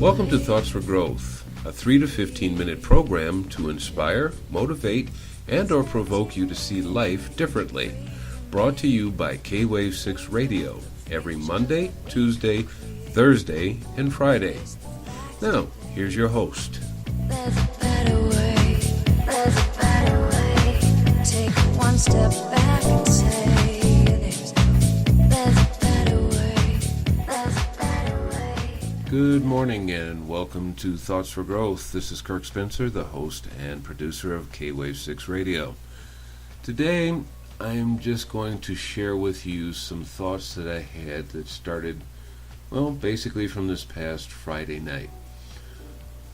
Welcome to Thoughts for Growth, a 3 to 15 minute program to inspire, motivate, and or provoke you to see life differently. Brought to you by K-Wave 6 Radio every Monday, Tuesday, Thursday, and Friday. Now, here's your host. There's a better way, there's a better way. Take one step back and say, there's a better way, there's a better way. Good morning and welcome to Thoughts for Growth. This is Kirk Spencer, the host and producer of K-Wave 6 Radio. Today, I'm just going to share with you some thoughts that I had that started, basically from this past Friday night.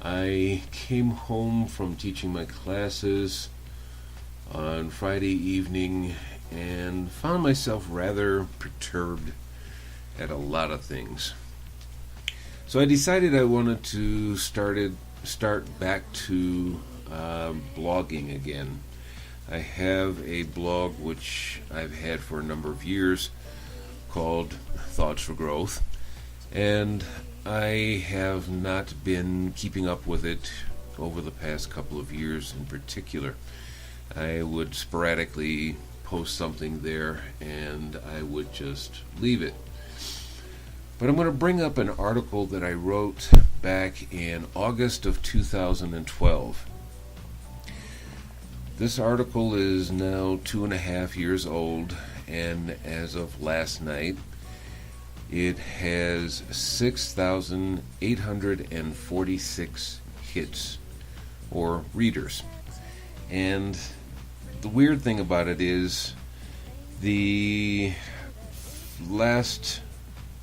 I came home from teaching my classes on Friday evening and found myself rather perturbed at a lot of things. So I decided I wanted to start back to blogging again. I have a blog which I've had for a number of years called Thoughts for Growth, and I have not been keeping up with it over the past couple of years in particular. I would sporadically post something there and I would just leave it. But I'm going to bring up an article that I wrote back in August of 2012. This article is now 2.5 years old, and as of last night, it has 6,846 hits, or readers. And the weird thing about it is the last,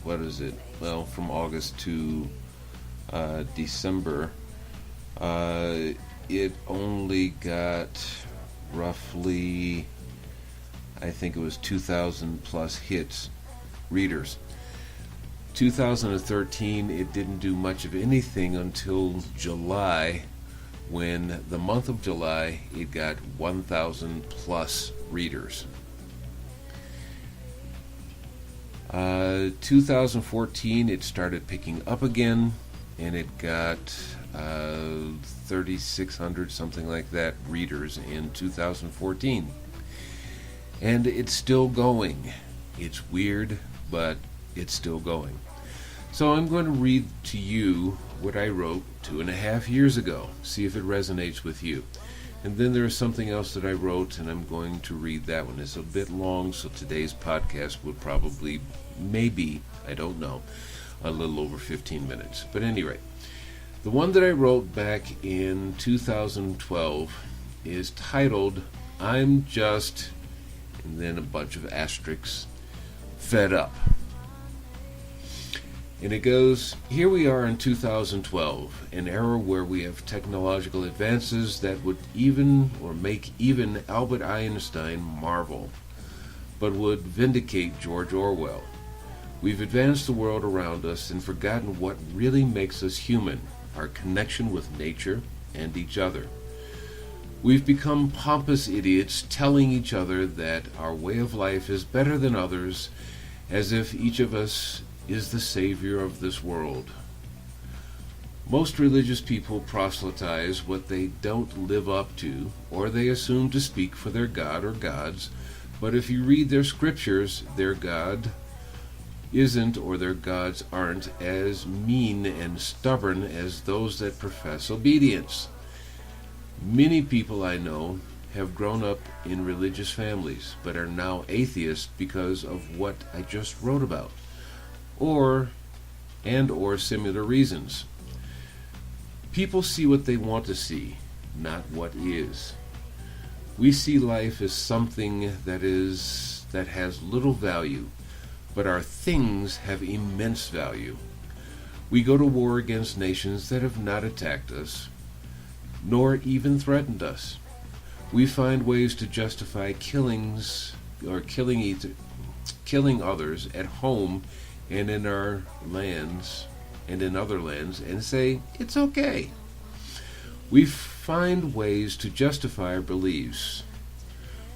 from August to December, it only got roughly, I think it was 2,000 plus hits, readers. 2013, it didn't do much of anything until July, when the month of July, it got 1,000 plus readers. 2014, it started picking up again, and it got 3,600, something like that, readers in 2014. And it's still going. It's weird, but it's still going. So I'm going to read to you what I wrote 2.5 years ago. See if it resonates with you. And then there's something else that I wrote, and I'm going to read that one. It's a bit long, so today's podcast would probably, maybe, I don't know, a little over 15 minutes. But at any rate, the one that I wrote back in 2012 is titled, I'm Just, and then a bunch of asterisks, Fed Up. And it goes, here we are in 2012, an era where we have technological advances that would make even Albert Einstein marvel, but would vindicate George Orwell. We've advanced the world around us and forgotten what really makes us human, our connection with nature and each other. We've become pompous idiots telling each other that our way of life is better than others, as if each of us is the savior of this world. Most religious people proselytize what they don't live up to, or they assume to speak for their God or gods, but if you read their scriptures, their God isn't, or their gods aren't, as mean and stubborn as those that profess obedience. Many people I know have grown up in religious families, but are now atheists because of what I just wrote about, or similar reasons. People see what they want to see, not what is. We see life as something that has little value, but our things have immense value. We go to war against nations that have not attacked us, nor even threatened us. We find ways to justify killing others at home and in our lands and in other lands, and say it's okay. We find ways to justify our beliefs,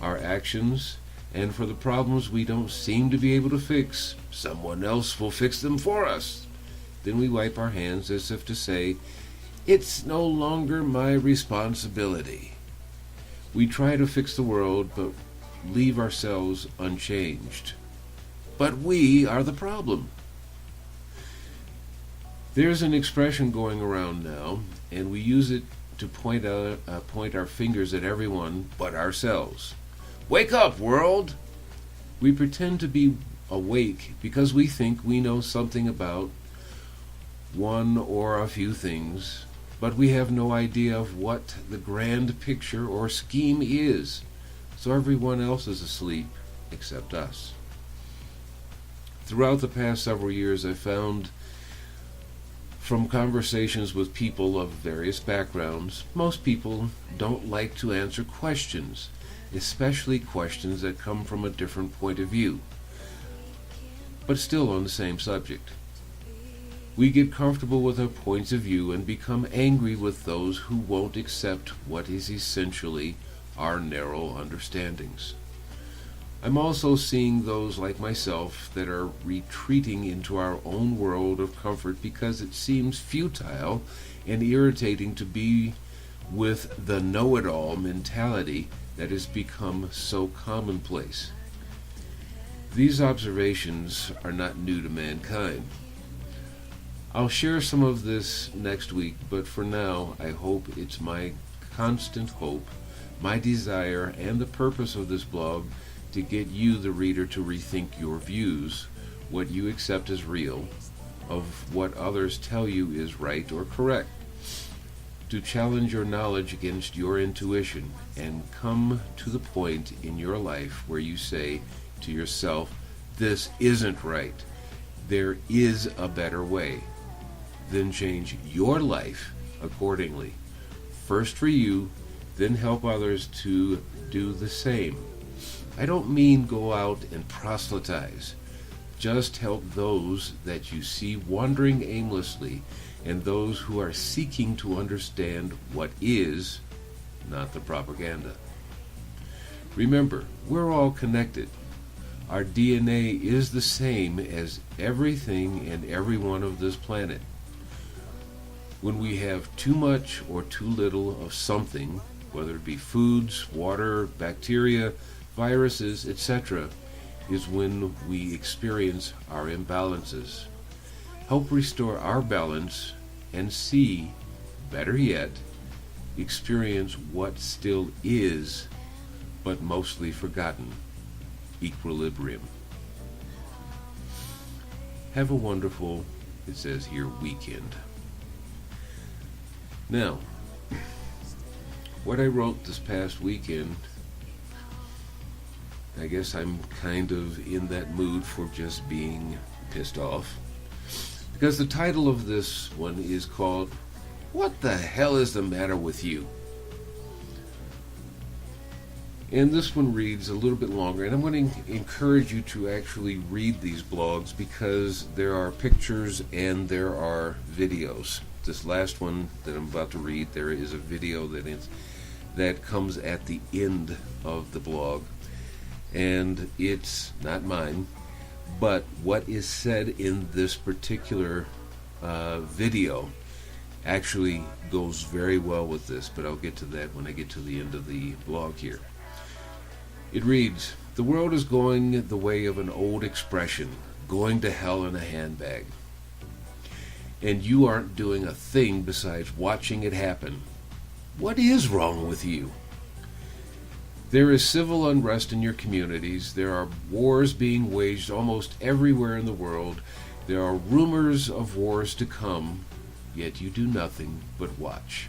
our actions, and for the problems we don't seem to be able to fix, someone else will fix them for us. Then we wipe our hands as if to say, "It's no longer my responsibility." We try to fix the world, but leave ourselves unchanged. But we are the problem. There's an expression going around now, and we use it to point our fingers at everyone but ourselves. Wake up, world! We pretend to be awake because we think we know something about one or a few things, but we have no idea of what the grand picture or scheme is, so everyone else is asleep except us. Throughout the past several years, I found from conversations with people of various backgrounds, most people don't like to answer questions, especially questions that come from a different point of view, but still on the same subject. We get comfortable with our points of view and become angry with those who won't accept what is essentially our narrow understandings. I'm also seeing those like myself that are retreating into our own world of comfort because it seems futile and irritating to be with the know-it-all mentality that has become so commonplace. These observations are not new to mankind. I'll share some of this next week, but for now, I hope it's my constant hope, my desire, and the purpose of this blog to get you, the reader, to rethink your views, what you accept as real, of what others tell you is right or correct, to challenge your knowledge against your intuition, and come to the point in your life where you say to yourself, "This isn't right. There is a better way." Then change your life accordingly. First for you, then help others to do the same. I don't mean go out and proselytize. Just help those that you see wandering aimlessly and those who are seeking to understand what is, not the propaganda. Remember, we're all connected. Our DNA is the same as everything and everyone of this planet. When we have too much or too little of something, whether it be foods, water, bacteria, viruses, etc., is when we experience our imbalances. Help restore our balance and see, better yet, experience what still is, but mostly forgotten, equilibrium. Have a wonderful, it says here, weekend. Now, what I wrote this past weekend, I guess I'm kind of in that mood for just being pissed off. Because the title of this one is called, "What the hell is the matter with you?" And this one reads a little bit longer, and I'm going to encourage you to actually read these blogs because there are pictures and there are videos. This last one that I'm about to read, there is a video that comes at the end of the blog, and it's not mine, but what is said in this particular video actually goes very well with this, but I'll get to that when I get to the end of the blog here. It reads, "The world is going the way of an old expression, going to hell in a handbag. And you aren't doing a thing besides watching it happen. What is wrong with you? There is civil unrest in your communities. There are wars being waged almost everywhere in the world. There are rumors of wars to come, yet you do nothing but watch.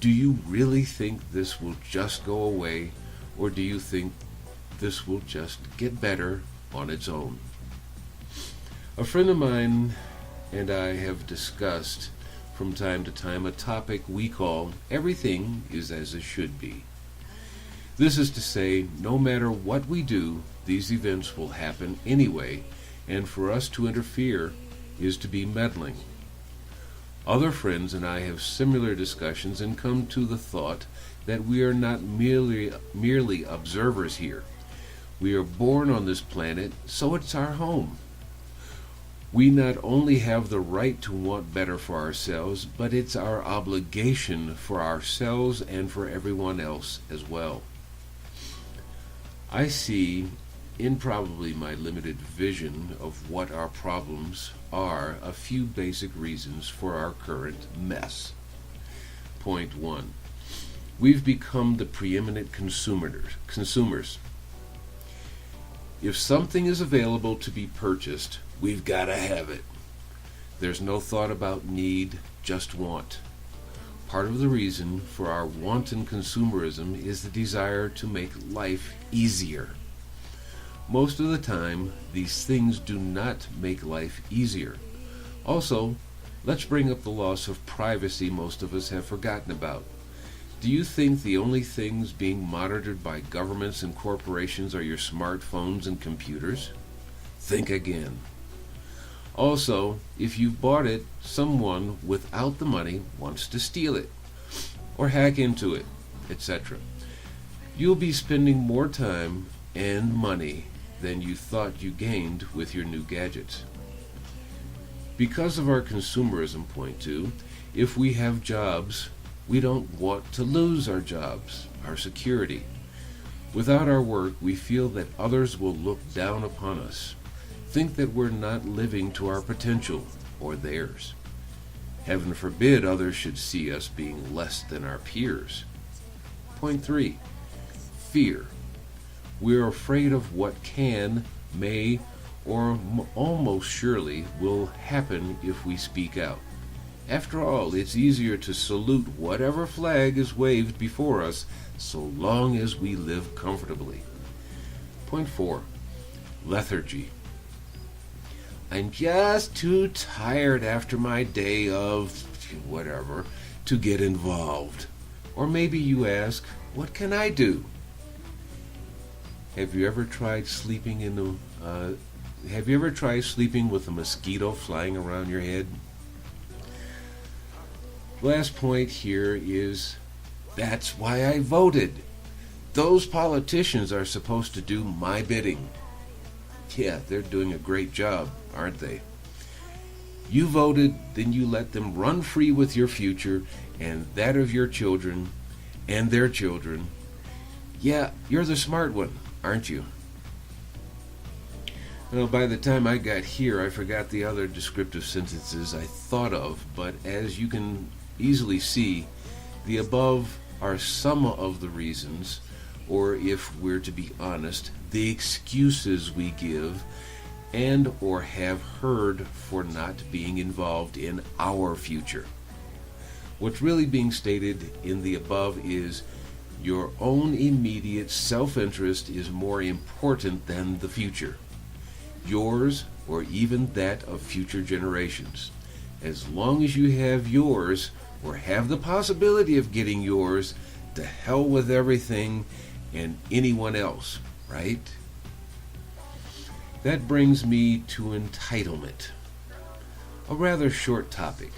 Do you really think this will just go away, or do you think this will just get better on its own?" A friend of mine and I have discussed from time to time a topic we call "Everything is as it should be." This is to say, no matter what we do, these events will happen anyway, and for us to interfere is to be meddling. Other friends and I have similar discussions and come to the thought that we are not merely observers here. We are born on this planet, so it's our home. We not only have the right to want better for ourselves, but it's our obligation for ourselves and for everyone else as well. I see, in probably my limited vision of what our problems are, a few basic reasons for our current mess. Point 1. We've become the preeminent consumers. If something is available to be purchased, we've got to have it. There's no thought about need, just want. Part of the reason for our wanton consumerism is the desire to make life easier. Most of the time, these things do not make life easier. Also, let's bring up the loss of privacy most of us have forgotten about. Do you think the only things being monitored by governments and corporations are your smartphones and computers? Think again. Also, if you've bought it, someone without the money wants to steal it, or hack into it, etc. You'll be spending more time and money than you thought you gained with your new gadgets. Because of our consumerism, point 2, if we have jobs, we don't want to lose our jobs, our security. Without our work, we feel that others will look down upon us, think that we're not living to our potential or theirs. Heaven forbid others should see us being less than our peers. Point 3, fear. We're afraid of what can, may, or almost surely will happen if we speak out. After all, it's easier to salute whatever flag is waved before us so long as we live comfortably. Point 4, lethargy. I'm just too tired after my day of whatever to get involved. Or maybe you ask, what can I do? Have you ever tried sleeping with a mosquito flying around your head? Last point here is, that's why I voted. Those politicians are supposed to do my bidding. Yeah, they're doing a great job, aren't they? You voted, then you let them run free with your future and that of your children and their children. Yeah, you're the smart one, aren't you? Well, by the time I got here, I forgot the other descriptive sentences I thought of, but as you can easily see, the above are some of the reasons, or if we're to be honest, the excuses we give and or have heard for not being involved in our future. What's really being stated in the above is your own immediate self-interest is more important than the future, yours or even that of future generations. As long as you have yours or have the possibility of getting yours, to hell with everything and anyone else, right? That brings me to entitlement, a rather short topic.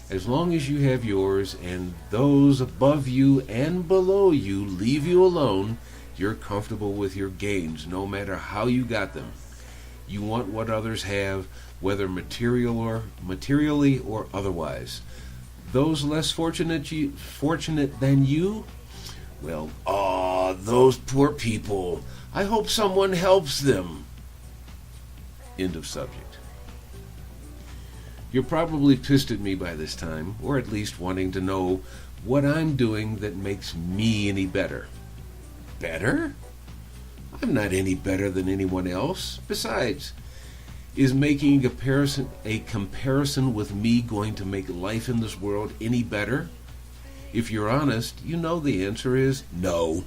As long as you have yours and those above you and below you leave you alone, you're comfortable with your gains, no matter how you got them. You want what others have, whether materially or otherwise. Those less fortunate than you? Well, those poor people. I hope someone helps them. End of subject. You're probably pissed at me by this time, or at least wanting to know what I'm doing that makes me any better. Better? I'm not any better than anyone else. Besides, is making a comparison with me going to make life in this world any better? If you're honest, you know the answer is no.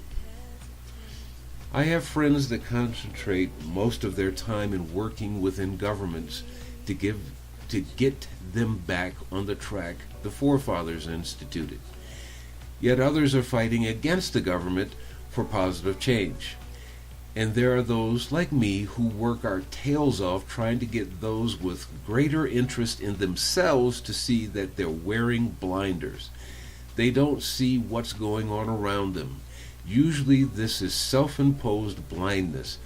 I have friends that concentrate most of their time in working within governments to get them back on the track the forefathers instituted. Yet others are fighting against the government for positive change. And there are those like me who work our tails off trying to get those with greater interest in themselves to see that they're wearing blinders. They don't see what's going on around them. Usually this is self-imposed blindness,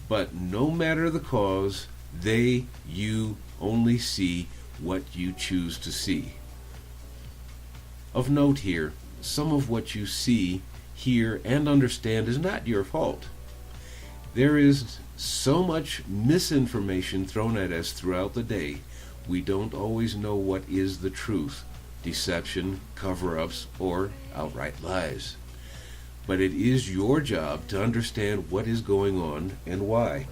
but no matter the cause, You only see what you choose to see. Of note here, some of what you see, hear, and understand is not your fault. There is so much misinformation thrown at us throughout the day, we don't always know what is the truth, deception, cover-ups, or outright lies. But it is your job to understand what is going on and why.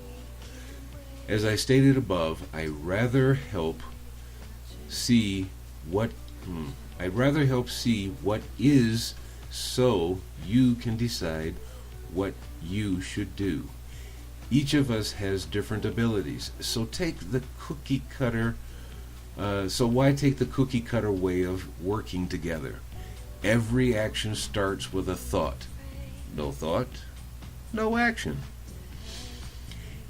As I stated above, I'd rather help see what is, so you can decide what you should do. Each of us has different abilities, so why take the cookie cutter way of working together? Every action starts with a thought. No thought, no action.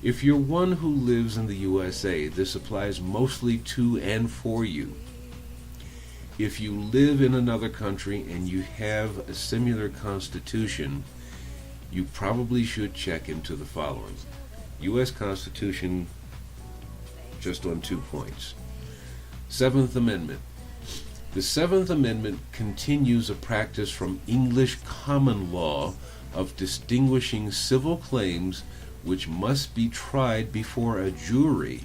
If you're one who lives in the USA, this applies mostly to and for you. If you live in another country and you have a similar constitution, you probably should check into the following. U.S. Constitution, just on 2 points. Seventh Amendment. The Seventh Amendment continues a practice from English common law of distinguishing civil claims which must be tried before a jury,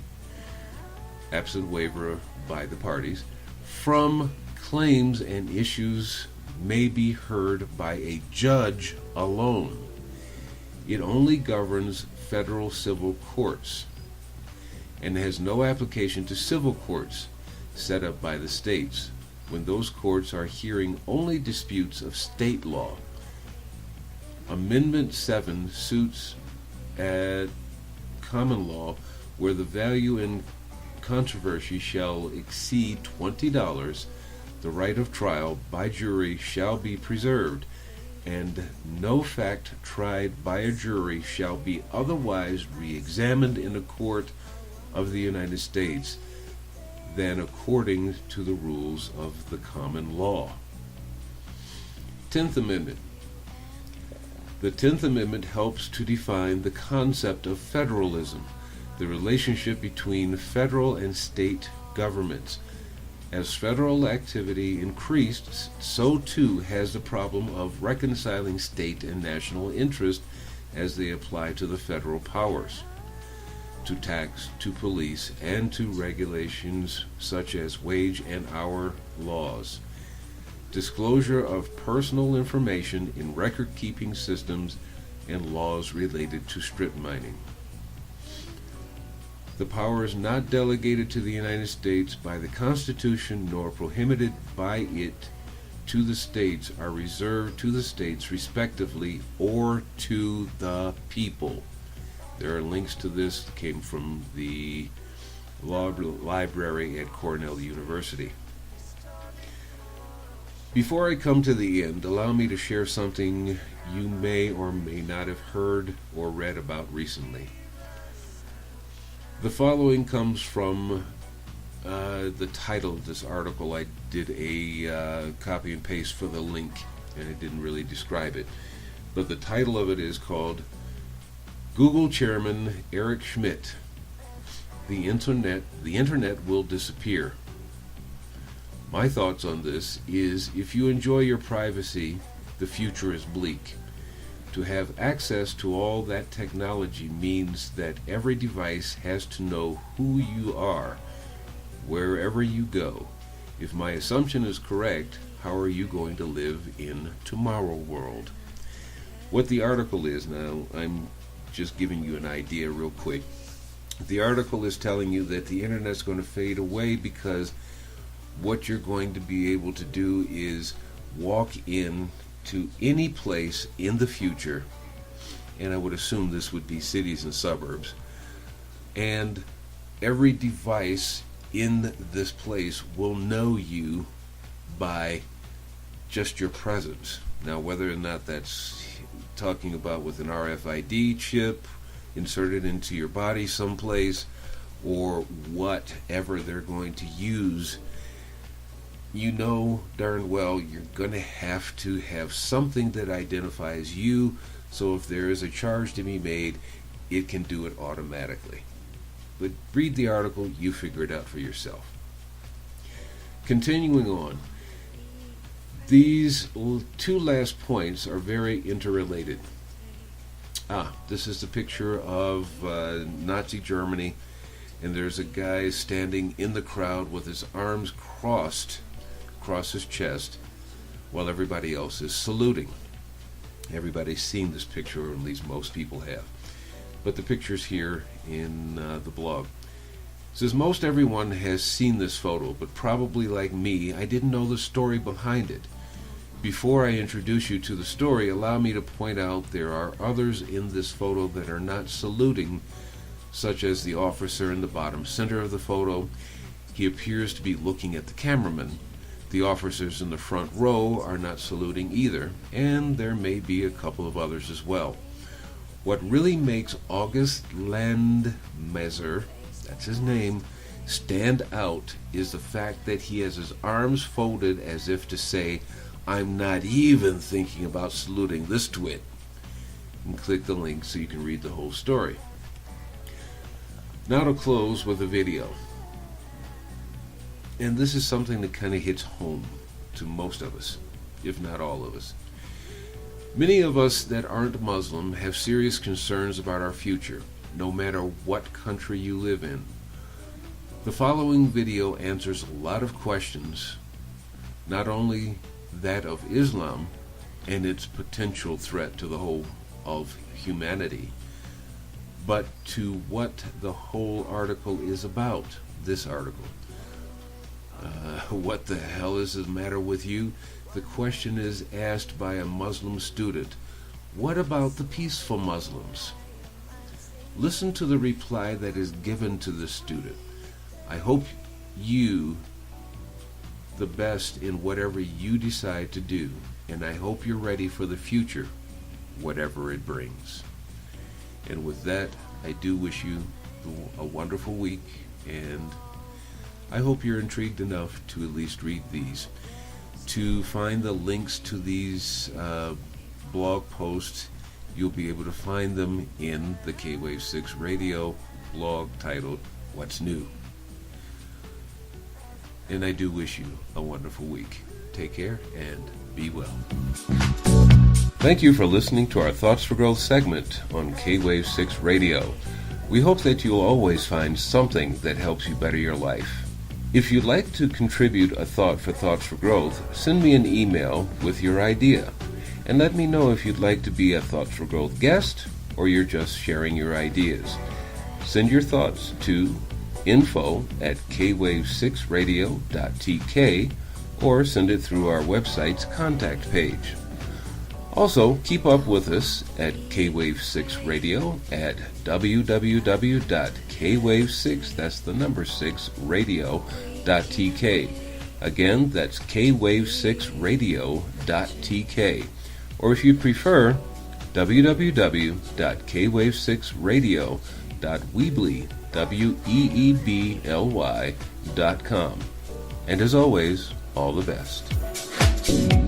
absent waiver by the parties, from claims and issues may be heard by a judge alone. It only governs federal civil courts and has no application to civil courts set up by the states, when those courts are hearing only disputes of state law. Amendment 7 suits at common law where the value in controversy shall exceed $20, the right of trial by jury shall be preserved, and no fact tried by a jury shall be otherwise re-examined in a court of the United States than according to the rules of the common law. 10th Amendment. The 10th Amendment helps to define the concept of federalism, the relationship between federal and state governments. As federal activity increased, so too has the problem of reconciling state and national interest as they apply to the federal powers, to tax, to police, and to regulations such as wage and hour laws. Disclosure of personal information in record-keeping systems and laws related to strip mining. The powers not delegated to the United States by the Constitution nor prohibited by it to the states are reserved to the states respectively or to the people. There are links to this that came from the law library at Cornell University. Before I come to the end, allow me to share something you may or may not have heard or read about recently. The following comes from the title of this article. I did a copy and paste for the link, and it didn't really describe it. But the title of it is called Google Chairman Eric Schmidt, The Internet Will Disappear. My thoughts on this is, if you enjoy your privacy, the future is bleak. To have access to all that technology means that every device has to know who you are, wherever you go. If my assumption is correct, how are you going to live in tomorrow world? What the article is now, I'm just giving you an idea real quick. The article is telling you that the internet's going to fade away because what you're going to be able to do is walk in to any place in the future, and I would assume this would be cities and suburbs, and every device in this place will know you by just your presence. Now, whether or not that's talking about with an RFID chip inserted into your body someplace, or whatever they're going to use, you know darn well you're going to have something that identifies you, so if there is a charge to be made, it can do it automatically. But read the article, you figure it out for yourself. Continuing on, these two last points are very interrelated. This is the picture of Nazi Germany, and there's a guy standing in the crowd with his arms crossed across his chest while everybody else is saluting. Everybody's seen this picture, or at least most people have. But the picture's here in the blog. It says, most everyone has seen this photo, but probably like me, I didn't know the story behind it. Before I introduce you to the story, allow me to point out there are others in this photo that are not saluting, such as the officer in the bottom center of the photo. He appears to be looking at the cameraman. The officers in the front row are not saluting either, and there may be a couple of others as well. What really makes August Landmeser, that's his name, stand out is the fact that he has his arms folded as if to say, I'm not even thinking about saluting this twit. And click the link so you can read the whole story. Now to close with a video. And this is something that kind of hits home to most of us, if not all of us. Many of us that aren't Muslim have serious concerns about our future, no matter what country you live in. The following video answers a lot of questions, not only that of Islam and its potential threat to the whole of humanity, but to what the whole article is about, this article. What the hell is the matter with you? The question is asked by a Muslim student. What about the peaceful Muslims? Listen to the reply that is given to the student. I hope you the best in whatever you decide to do, and I hope you're ready for the future, whatever it brings. And with that, I do wish you a wonderful week, and I hope you're intrigued enough to at least read these. To find the links to these blog posts, you'll be able to find them in the K-Wave 6 Radio blog titled, What's New? And I do wish you a wonderful week. Take care and be well. Thank you for listening to our Thoughts for Growth segment on K-Wave 6 Radio. We hope that you'll always find something that helps you better your life. If you'd like to contribute a thought for Thoughts for Growth, send me an email with your idea. And let me know if you'd like to be a Thoughts for Growth guest or you're just sharing your ideas. Send your thoughts to info@kwave6radio.tk or send it through our website's contact page. Also, keep up with us at K-Wave 6 Radio at www.kwave6, that's the number 6, radio.tk. Again, that's kwave6radio.tk. Or if you prefer, www.kwave6radio.weebly.com. And as always, all the best.